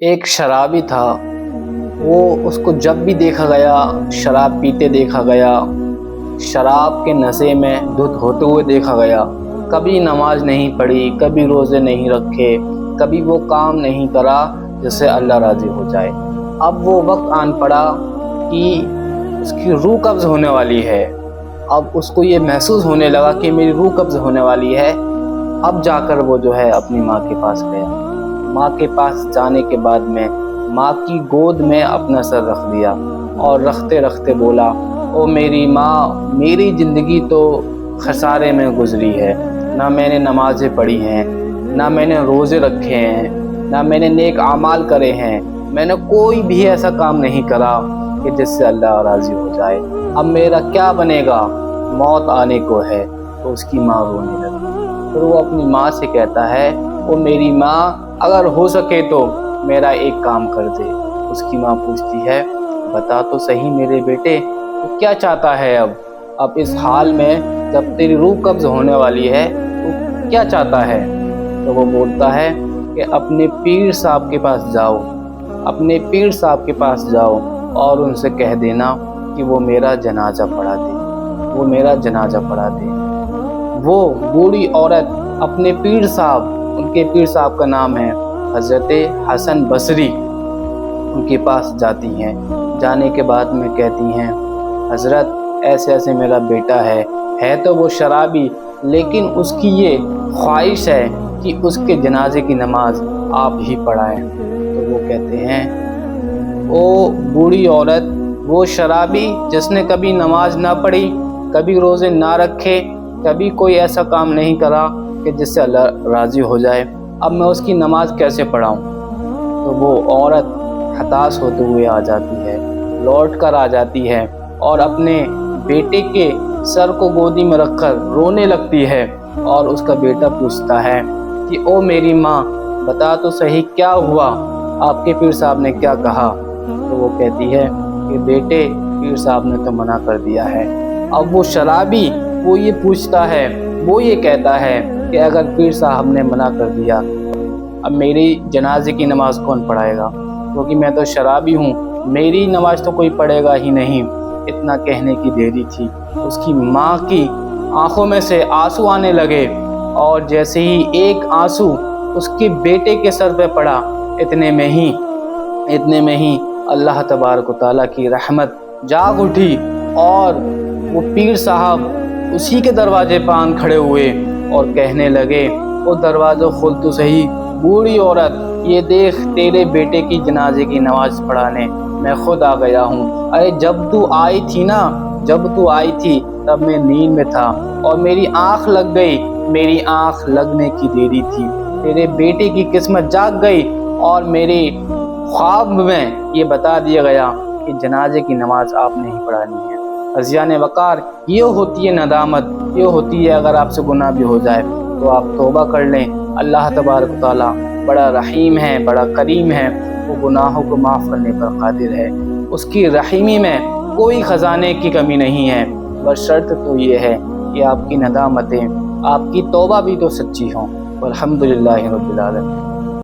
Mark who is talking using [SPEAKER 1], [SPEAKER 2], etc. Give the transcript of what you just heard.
[SPEAKER 1] ایک شرابی تھا، وہ اس کو جب بھی دیکھا گیا شراب پیتے دیکھا گیا، شراب کے نشے میں دھت ہوتے ہوئے دیکھا گیا۔ کبھی نماز نہیں پڑھی، کبھی روزے نہیں رکھے، کبھی وہ کام نہیں کرا جس سے اللہ راضی ہو جائے۔ اب وہ وقت آن پڑا کہ اس کی روح قبض ہونے والی ہے۔ اب اس کو یہ محسوس ہونے لگا کہ میری روح قبض ہونے والی ہے۔ اب جا کر وہ جو ہے اپنی ماں کے پاس گیا۔ ماں کے پاس جانے کے بعد میں ماں کی گود میں اپنا سر رکھ دیا اور رکھتے رکھتے بولا، او میری ماں، میری زندگی تو خسارے میں گزری ہے۔ نہ میں نے نمازیں پڑھی ہیں، نہ میں نے روزے رکھے ہیں، نہ میں نے نیک اعمال کرے ہیں۔ میں نے کوئی بھی ایسا کام نہیں کرا کہ جس سے اللہ راضی ہو جائے۔ اب میرا کیا بنے گا؟ موت آنے کو ہے۔ تو اس کی ماں رونے لگی۔ پھر وہ اپنی ماں سے کہتا ہے، او میری ماں، اگر ہو سکے تو میرا ایک کام کر دے۔ اس کی ماں پوچھتی ہے، بتا تو صحیح میرے بیٹے، تو کیا چاہتا ہے اب اس حال میں جب تیری روح قبض ہونے والی ہے تو کیا چاہتا ہے؟ تو وہ بولتا ہے کہ اپنے پیر صاحب کے پاس جاؤ، اپنے پیر صاحب کے پاس جاؤ اور ان سے کہہ دینا کہ وہ میرا جنازہ پڑھا دے، وہ میرا جنازہ پڑھا دے۔ وہ بوڑھی عورت اپنے پیر صاحب، ان کے پیر صاحب کا نام ہے حضرت حسن بصری، ان کے پاس جاتی ہیں۔ جانے کے بعد میں کہتی ہیں، حضرت ایسے ایسے میرا بیٹا ہے تو وہ شرابی، لیکن اس کی یہ خواہش ہے کہ اس کے جنازے کی نماز آپ ہی پڑھائیں۔ تو وہ کہتے ہیں، او بوڑھی عورت، وہ شرابی جس نے کبھی نماز نہ پڑھی، کبھی روزے نہ رکھے، کبھی کوئی ایسا کام نہیں کرا کہ جس سے اللہ راضی ہو جائے، اب میں اس کی نماز کیسے پڑھاؤں؟ تو وہ عورت ہتاش ہوتے ہوئے آ جاتی ہے، لوٹ کر آ جاتی ہے اور اپنے بیٹے کے سر کو گودی میں رکھ کر رونے لگتی ہے۔ اور اس کا بیٹا پوچھتا ہے کہ او میری ماں، بتا تو صحیح کیا ہوا، آپ کے پیر صاحب نے کیا کہا؟ تو وہ کہتی ہے کہ بیٹے، پیر صاحب نے تو منع کر دیا ہے۔ اب وہ شرابی وہ یہ پوچھتا ہے، وہ یہ کہتا ہے کہ اگر پیر صاحب نے منع کر دیا، اب میری جنازے کی نماز کون پڑھائے گا؟ کیونکہ میں تو شرابی ہوں، میری نماز تو کوئی پڑھے گا ہی نہیں۔ اتنا کہنے کی دیری تھی، اس کی ماں کی آنکھوں میں سے آنسو آنے لگے، اور جیسے ہی ایک آنسو اس کے بیٹے کے سر پہ پڑا، اتنے میں ہی اللہ تبارک و تعالیٰ کی رحمت جاگ اٹھی، اور وہ پیر صاحب اسی کے دروازے پہ آن کھڑے ہوئے اور کہنے لگے، وہ دروازہ کھول تو صحیح بوڑھی عورت، یہ دیکھ تیرے بیٹے کی جنازے کی نماز پڑھانے میں خود آ گیا ہوں۔ ارے جب تو آئی تھی تب میں نیند میں تھا اور میری آنکھ لگ گئی، میری آنکھ لگنے کی دیری تھی، تیرے بیٹے کی قسمت جاگ گئی اور میرے خواب میں یہ بتا دیا گیا کہ جنازے کی نماز آپ نے ہی پڑھانی ہے۔ عزیزان وقار، یہ ہوتی ہے ندامت، یہ ہوتی ہے اگر آپ سے گناہ بھی ہو جائے تو آپ توبہ کر لیں۔ اللہ تبارک و تعالیٰ بڑا رحیم ہے، بڑا کریم ہے، وہ گناہوں کو معاف کرنے پر قادر ہے۔ اس کی رحیمی میں کوئی خزانے کی کمی نہیں ہے، بس شرط تو یہ ہے کہ آپ کی ندامتیں، آپ کی توبہ بھی تو سچی ہوں۔ والحمدللہ رب العالمین۔